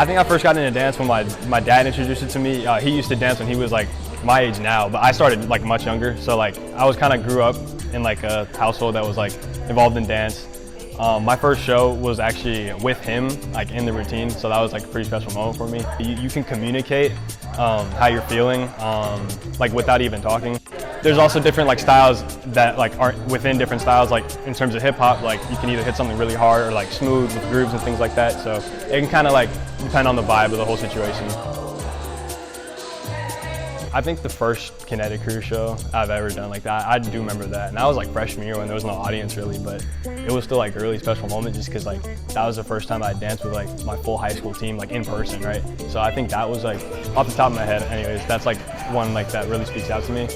I think I first got into dance when my dad introduced it to me. He used to dance when he was like my age now, but I started like much younger. So like I was kind of grew up in like a household that was like involved in dance. My first show was actually with him, like in the routine, so that was like a pretty special moment for me. You can communicate how you're feeling, like without even talking. There's also different like styles that like aren't within different styles. Like in terms of hip hop, like you can either hit something really hard or like smooth with grooves and things like that. So it can kind of like depend on the vibe of the whole situation. I think the first Kinetic Crew show I've ever done like that, I do remember that. And that was like freshman year when there was no audience really, but it was still like a really special moment just because like that was the first time I danced with like my full high school team like in person, right? So I think that was like, off the top of my head anyways, that's like one like that really speaks out to me.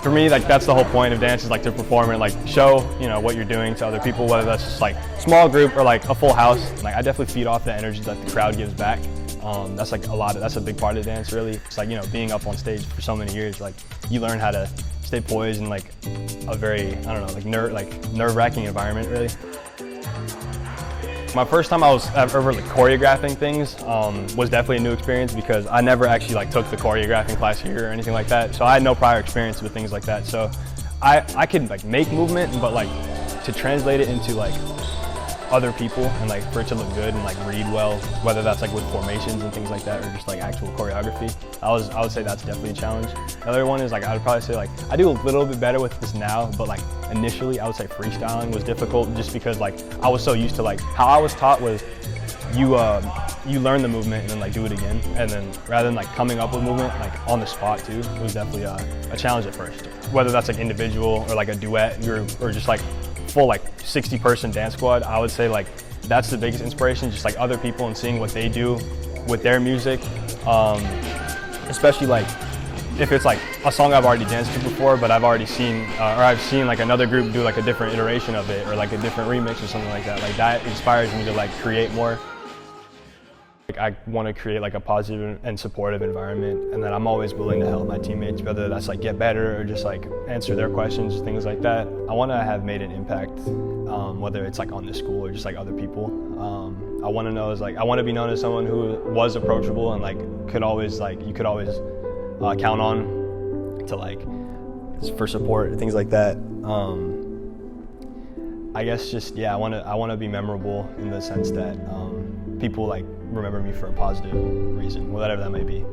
For me, like that's the whole point of dance is like to perform and like show, you know, what you're doing to other people, whether that's just like small group or like a full house. Like I definitely feed off the energy that the crowd gives back. That's like that's a big part of dance really. It's like, you know, being up on stage for so many years, like you learn how to stay poised in like a very, I don't know, like nerve-wracking environment really. My first time I was ever like choreographing things was definitely a new experience because I never actually like took the choreographing class here or anything like that. So I had no prior experience with things like that. So I could like make movement, but like to translate it into like other people and like for it to look good and like read well, whether that's like with formations and things like that or just like actual choreography, I would say that's definitely a challenge. The other one is like I would probably say like I do a little bit better with this now, but like initially I would say freestyling was difficult just because like I was so used to like how I was taught was you learn the movement and then like do it again, and then rather than like coming up with movement like on the spot too, it was definitely a challenge at first. Whether that's like individual or like a duet group or just like full like 60-person dance squad, I would say like that's the biggest inspiration, just like other people and seeing what they do with their music, especially like if it's like a song I've already danced to before but I've already seen or I've seen like another group do like a different iteration of it or like a different remix or something like that. Like that inspires me to like create more. I want to create like a positive and supportive environment, and then I'm always willing to help my teammates, whether that's like get better or just like answer their questions, things like that. I want to have made an impact, whether it's like on the school or just like other people. I want to know is like I want to be known as someone who was approachable and like you could always count on to like for support, things like that. I guess just yeah, I want to be memorable in the sense that people like remember me for a positive reason, whatever that may be.